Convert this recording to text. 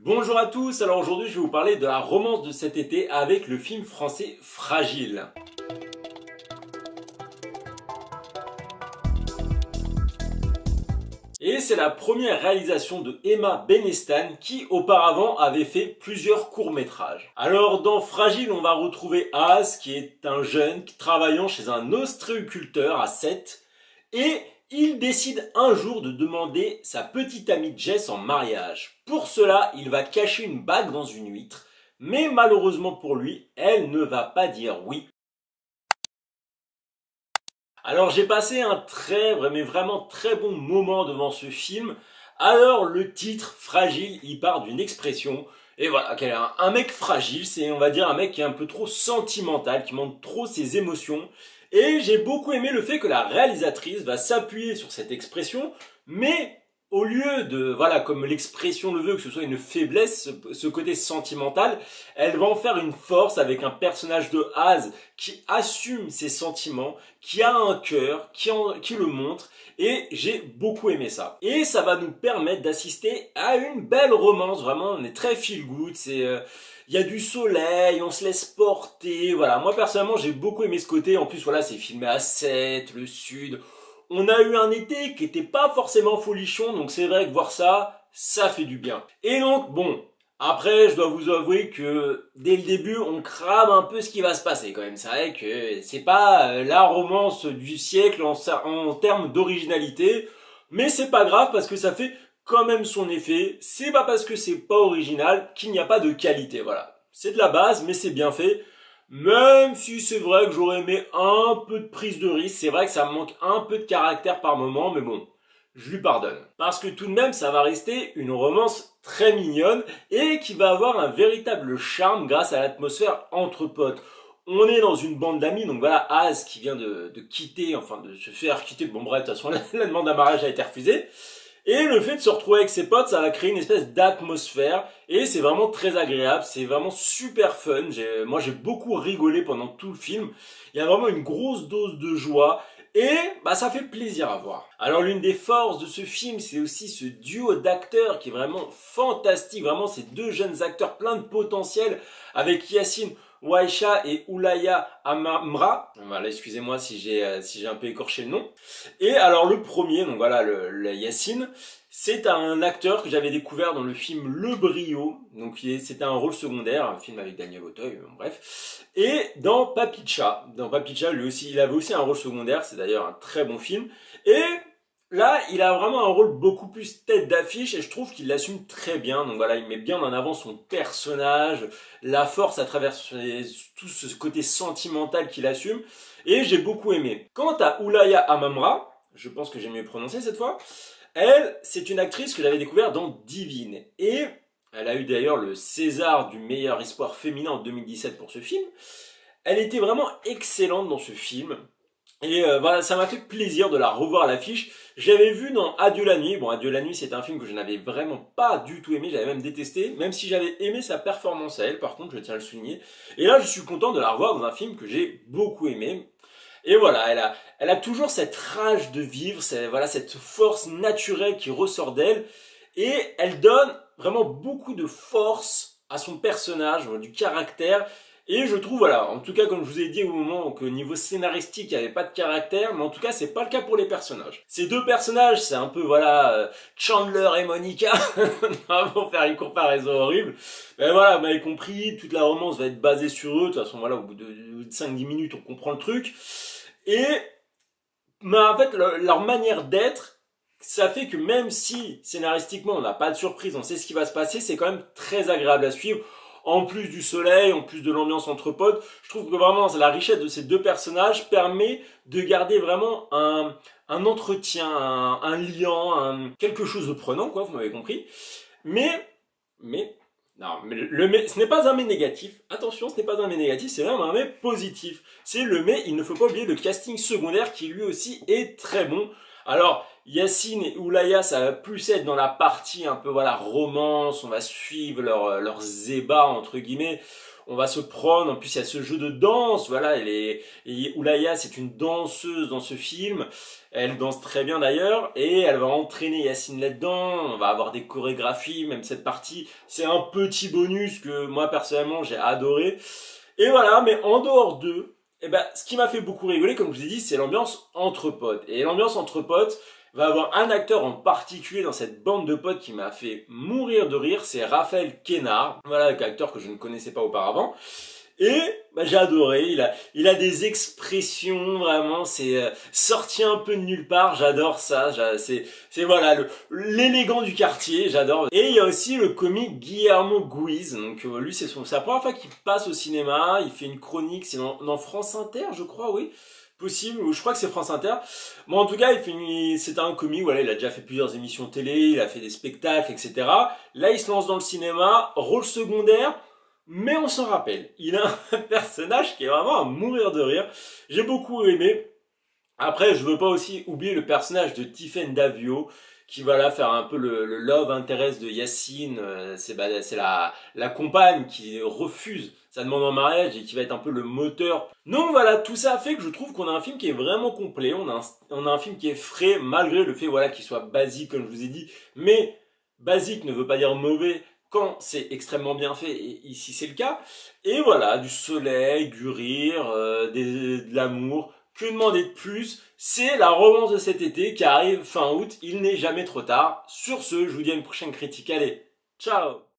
Bonjour à tous, alors aujourd'hui je vais vous parler de la romance de cet été avec le film français Fragile. Et c'est la première réalisation de Emma Benestan qui auparavant avait fait plusieurs courts-métrages. Alors dans Fragile on va retrouver Az qui est un jeune travaillant chez un ostréiculteur à Sète et il décide un jour de demander sa petite amie Jess en mariage. Pour cela, il va cacher une bague dans une huître, mais malheureusement pour lui, elle ne va pas dire oui. Alors j'ai passé un mais vraiment très bon moment devant ce film. Alors le titre Fragile, il part d'une expression. Et voilà, un mec fragile, c'est on va dire un mec qui est un peu trop sentimental, qui montre trop ses émotions. Et j'ai beaucoup aimé le fait que la réalisatrice va s'appuyer sur cette expression, mais au lieu de, voilà, comme l'expression le veut, que ce soit une faiblesse, ce côté sentimental, elle va en faire une force avec un personnage de Az qui assume ses sentiments, qui a un cœur, qui le montre, et j'ai beaucoup aimé ça. Et ça va nous permettre d'assister à une belle romance, vraiment, on est très feel good, il y a du soleil, on se laisse porter, voilà. Moi personnellement j'ai beaucoup aimé ce côté, en plus voilà c'est filmé à Sète, le sud. On a eu un été qui était pas forcément folichon, donc c'est vrai que voir ça, ça fait du bien. Et donc bon, après je dois vous avouer que dès le début on crame un peu ce qui va se passer quand même. C'est vrai que c'est pas la romance du siècle en termes d'originalité, mais c'est pas grave parce que ça fait quand même son effet. C'est pas parce que c'est pas original qu'il n'y a pas de qualité, voilà. C'est de la base, mais c'est bien fait. Même si c'est vrai que j'aurais aimé un peu de prise de risque, c'est vrai que ça me manque un peu de caractère par moment, mais bon, je lui pardonne. Parce que tout de même, ça va rester une romance très mignonne et qui va avoir un véritable charme grâce à l'atmosphère entre potes. On est dans une bande d'amis, donc voilà, Az qui vient de quitter, enfin de se faire quitter, bon bref, de toute façon la demande d'un mariage a été refusée. Et le fait de se retrouver avec ses potes, ça va créer une espèce d'atmosphère. Et c'est vraiment très agréable, c'est vraiment super fun. Moi j'ai beaucoup rigolé pendant tout le film. Il y a vraiment une grosse dose de joie. Et bah ça fait plaisir à voir. Alors l'une des forces de ce film, c'est aussi ce duo d'acteurs qui est vraiment fantastique. Vraiment ces deux jeunes acteurs pleins de potentiel avec Yacine Ouaïcha et Oulaya Amamra. Voilà, excusez-moi si j'ai un peu écorché le nom. Et alors le premier, donc voilà, le Yacine, c'est un acteur que j'avais découvert dans le film Le Brio. Donc c'était un rôle secondaire, un film avec Daniel Auteuil, bref. Et dans Papicha, lui aussi, il avait aussi un rôle secondaire, c'est d'ailleurs un très bon film. Et là, il a vraiment un rôle beaucoup plus tête d'affiche et je trouve qu'il l'assume très bien. Donc voilà, il met bien en avant son personnage, la force à travers tout ce côté sentimental qu'il assume. Et j'ai beaucoup aimé. Quant à Oulaya Amamra, je pense que j'ai mieux prononcé cette fois, elle, c'est une actrice que j'avais découvert dans Divine. Et elle a eu d'ailleurs le César du meilleur espoir féminin en 2017 pour ce film. Elle était vraiment excellente dans ce film. Et voilà, ça m'a fait plaisir de la revoir à l'affiche. J'avais vu dans Adieu la nuit. Bon, Adieu la nuit, c'est un film que je n'avais vraiment pas du tout aimé. J'avais même détesté. Même si j'avais aimé sa performance à elle, par contre, je tiens à le souligner. Et là, je suis content de la revoir dans un film que j'ai beaucoup aimé. Et voilà, elle a toujours cette rage de vivre, voilà, cette force naturelle qui ressort d'elle. Et elle donne vraiment beaucoup de force à son personnage, du caractère. Et je trouve, voilà, en tout cas, comme je vous ai dit au moment qu'au niveau scénaristique, il n'y avait pas de caractère, mais en tout cas, c'est pas le cas pour les personnages. Ces deux personnages, c'est un peu, voilà, Chandler et Monica, pour faire une comparaison horrible. Mais voilà, vous m'avez compris, toute la romance va être basée sur eux. De toute façon, voilà, au bout de 5-10 minutes, on comprend le truc. Et, mais en fait, leur manière d'être, ça fait que même si, scénaristiquement, on n'a pas de surprise, on sait ce qui va se passer, c'est quand même très agréable à suivre. En plus du soleil, en plus de l'ambiance entre potes, je trouve que vraiment la richesse de ces deux personnages permet de garder vraiment un entretien, un lien, quelque chose de prenant, quoi, vous m'avez compris. Non, mais ce n'est pas un mais négatif. Attention, ce n'est pas un mais négatif, c'est vraiment un mais positif. C'est le mais, il ne faut pas oublier le casting secondaire qui lui aussi est très bon. Alors, Yacine et Oulaya, ça va plus être dans la partie un peu, voilà, romance, on va suivre leurs ébats, entre guillemets. on va se prendre, en plus il y a ce jeu de danse, voilà, Oulaya c'est une danseuse dans ce film, elle danse très bien d'ailleurs, et elle va entraîner Yacine là-dedans, on va avoir des chorégraphies, même cette partie, c'est un petit bonus que moi personnellement j'ai adoré, et voilà, mais en dehors d'eux, eh ben, ce qui m'a fait beaucoup rigoler, comme je vous ai dit, c'est l'ambiance entre potes, et l'ambiance entre potes, va avoir un acteur en particulier dans cette bande de potes qui m'a fait mourir de rire, c'est Raphaël Quénard, voilà, un acteur que je ne connaissais pas auparavant. Et bah, j'ai adoré, il a des expressions, vraiment, c'est sorti un peu de nulle part, j'adore ça, c'est voilà, l'élégant du quartier, j'adore. Et il y a aussi le comique Guillermo Guiz, donc lui c'est sa première fois qu'il passe au cinéma, il fait une chronique, c'est dans France Inter je crois, oui, possible, ou je crois que c'est France Inter. Bon, en tout cas, c'est un comique, voilà, il a déjà fait plusieurs émissions télé, il a fait des spectacles, etc. Là, il se lance dans le cinéma, rôle secondaire, mais on s'en rappelle. Il a un personnage qui est vraiment à mourir de rire. J'ai beaucoup aimé. Après, je veux pas aussi oublier le personnage de Tiffen Davio, qui va là faire un peu le love interest de Yacine. C'est la compagne qui refuse sa demande en mariage et qui va être un peu le moteur. Donc voilà, tout ça fait que je trouve qu'on a un film qui est vraiment complet. On a un film qui est frais, malgré le fait voilà qu'il soit basique, comme je vous ai dit. Mais basique ne veut pas dire mauvais quand c'est extrêmement bien fait, et ici c'est le cas. Et voilà, du soleil, du rire, de l'amour. Que demander de plus? C'est la romance de cet été qui arrive fin août. Il n'est jamais trop tard. Sur ce, je vous dis à une prochaine critique. Allez, ciao!